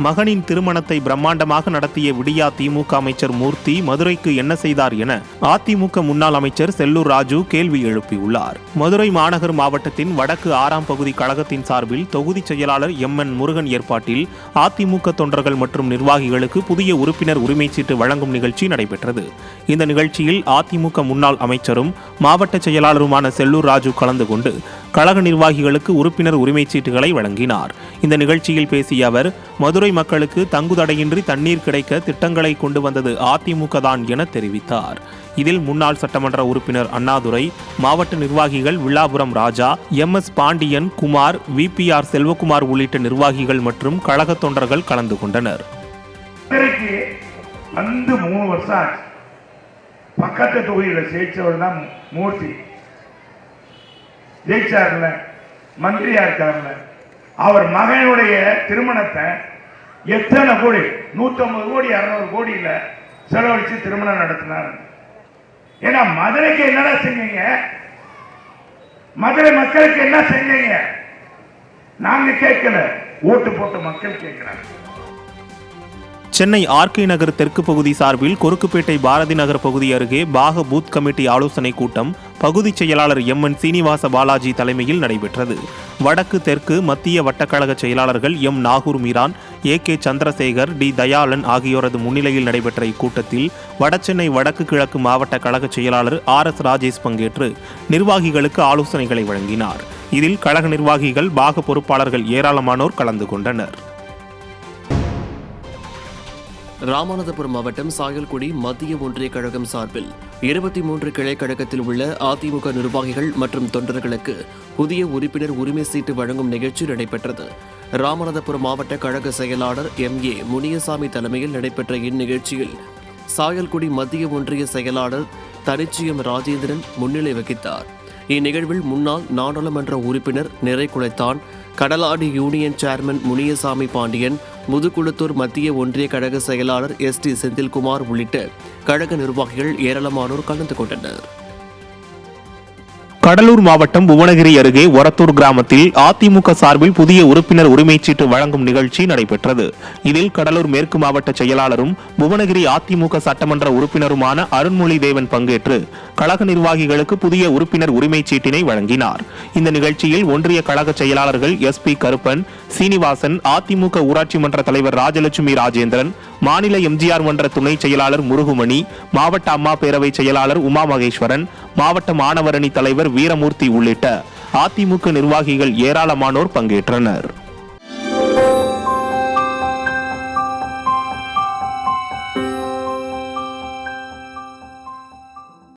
மகனின் திருமணத்தை பிரம்மாண்டமாக நடத்திய விடியா திமுக அமைச்சர் மூர்த்தி மதுரைக்கு என்ன செய்தார் என அதிமுக முன்னாள் அமைச்சர் செல்லூர் ராஜு கேள்வி எழுப்பியுள்ளார். மதுரை மாநகர் மாவட்டத்தின் வடக்கு 6ஆம் பகுதி கழகத்தின் சார்பில் தொகுதி செயலாளர் MN முருகன் ஏற்பாட்டில் அதிமுக தொண்டர்கள் மற்றும் நிர்வாகிகளுக்கு புதிய உறுப்பினர் உரிமைச் சீட்டு வழங்கும் நிகழ்ச்சி நடைபெற்றது. இந்த நிகழ்ச்சியில் அதிமுக முன்னாள் அமைச்சரும் மாவட்ட செயலாளருமான செல்லூர் ராஜு கலந்து கொண்டு கழக நிர்வாகிகளுக்கு உறுப்பினர் உரிமைச் சீட்டுகளை வழங்கினார். இந்த நிகழ்ச்சியில் பேசிய அவர், மதுரை மக்களுக்கு தங்குதடையின்றி தண்ணீர் கிடைக்க திட்டங்களை கொண்டு வந்தது அதிமுக தான் என தெரிவித்தார். இதில் முன்னாள் சட்டமன்ற உறுப்பினர் அண்ணாதுரை, மாவட்ட நிர்வாகிகள் வில்லாபுரம் ராஜா, MS பாண்டியன், குமார், VPR செல்வகுமார் உள்ளிட்ட நிர்வாகிகள் மற்றும் கழக தொண்டர்கள் கலந்து கொண்டனர். பக்கத்து தொகுதியில ஜெயிச்சவர் தான் மூர்த்தி. ஜெயிச்சார்ல, மந்திரியா இருக்காருல, அவர் மகனுடைய திருமணத்தை எத்தனை கோடி, 150 கோடி 200 கோடியில செலவழிச்சு திருமணம் நடத்தினார். ஏன்னா மதுரைக்கு என்னடா செஞ்சீங்க, மதுரை மக்களுக்கு என்ன செஞ்சீங்க நாங்க கேட்கல, ஓட்டு போட்ட மக்கள் கேட்கிறாங்க. சென்னை RK நகர் தெற்கு பகுதி சார்பில் கொருக்குப்பேட்டை பாரதி நகர் பகுதி அருகே பாக பூத் கமிட்டி ஆலோசனை கூட்டம் பகுதி செயலாளர் MN சீனிவாச பாலாஜி தலைமையில் நடைபெற்றது. வடக்கு தெற்கு மத்திய வட்டக்கழக செயலாளர்கள் M Nagore Meeran, AK Chandrasekhar, D Dayalan ஆகியோரது முன்னிலையில் நடைபெற்ற இக்கூட்டத்தில் வடசென்னை வடக்கு கிழக்கு மாவட்ட கழக செயலாளர் RS ராஜேஷ் பங்கேற்று நிர்வாகிகளுக்கு ஆலோசனைகளை வழங்கினார். இதில் கழக நிர்வாகிகள், பாக பொறுப்பாளர்கள் ஏராளமானோர் கலந்து கொண்டனர். ராமநாதபுரம் மாவட்டம் சாயல்குடி மத்திய ஒன்றிய கழகம் சார்பில் 23 கிளை கழகத்தில் உள்ள அதிமுக நிர்வாகிகள் மற்றும் தொண்டர்களுக்கு புதிய உறுப்பினர் உரிமை சீட்டு வழங்கும் நிகழ்ச்சி நடைபெற்றது. ராமநாதபுரம் மாவட்ட கழக செயலாளர் MA முனியசாமி தலைமையில் நடைபெற்ற இந்நிகழ்ச்சியில் சாயல்குடி மத்திய ஒன்றிய செயலாளர் தனிச்சியம் ராஜேந்திரன் முன்னிலை வகித்தார். இந்நிகழ்வில் முன்னாள் நாடாளுமன்ற உறுப்பினர் நிறைகுலைத்தான், கடலாடி யூனியன் சேர்மன் முனியசாமி பாண்டியன், முதுகுளத்தூர் மத்திய ஒன்றிய கழக செயலாளர் ST செந்தில்குமார் உள்ளிட்ட கழக நிர்வாகிகள் ஏராளமானோர் கலந்து கொண்டனர். கடலூர் மாவட்டம் புவனகிரி அருகே ஒரத்தூர் கிராமத்தில் அதிமுக சார்பில் புதிய உறுப்பினர் உரிமைச் சீட்டு வழங்கும் நிகழ்ச்சி நடைபெற்றது. இதில் கடலூர் மேற்கு மாவட்ட செயலாளரும் புவனகிரி அதிமுக சட்டமன்ற உறுப்பினருமான அருண்மொழி தேவன் பங்கேற்று கழக நிர்வாகிகளுக்கு புதிய உறுப்பினர் உரிமைச் சீட்டினை வழங்கினார். இந்த நிகழ்ச்சியில் ஒன்றிய கழக செயலாளர்கள் SP கருப்பன், சீனிவாசன், அதிமுக ஊராட்சி மன்ற தலைவர் ராஜலட்சுமி ராஜேந்திரன், மாநில MGR மன்ற துணை செயலாளர் முருகுமணி, மாவட்ட அம்மா பேரவை செயலாளர் உமா மகேஸ்வரன், மாவட்ட மாணவரணி தலைவர் வீரமூர்த்தி உள்ளிட்ட அதிமுக நிர்வாகிகள் ஏராளமானோர் பங்கேற்றனர்.